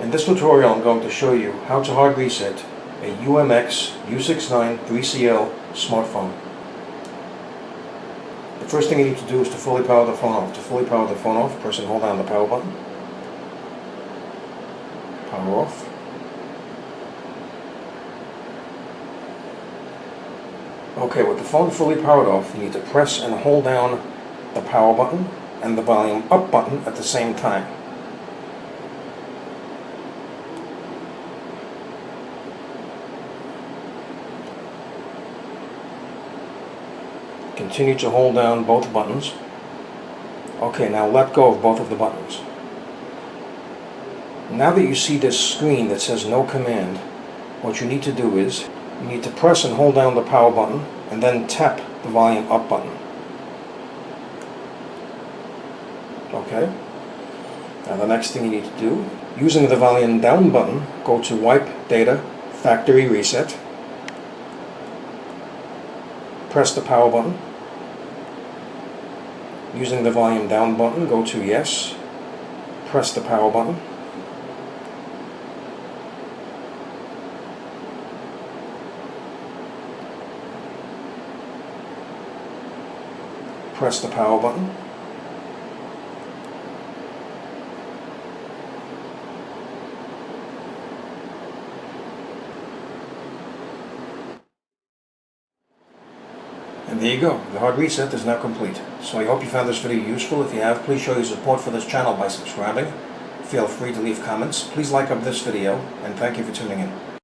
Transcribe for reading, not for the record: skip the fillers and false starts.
In this tutorial I'm going to show you how to hard reset a UMX U693CL smartphone. The first thing you need to do is to fully power the phone off. To fully power the phone off, press and hold down the power button. Power off. Okay, with the phone fully powered off, you need to press and hold down the power button and the volume up button at the same time. Continue to hold down both buttons. Okay, now let go of both of the buttons. Now that you see this screen that says no command, what you need to do is you need to press and hold down the power button and then tap the volume up button. Okay? Now the next thing you need to do, using the volume down button, go to Wipe Data Factory Reset. Press the power button. Using the volume down button, go to Yes. Press the power button. Press the power button. And there you go, the hard reset is now complete. So I hope you found this video useful. If you have, please show your support for this channel by subscribing. Feel free to leave comments. Please like up this video, and thank you for tuning in.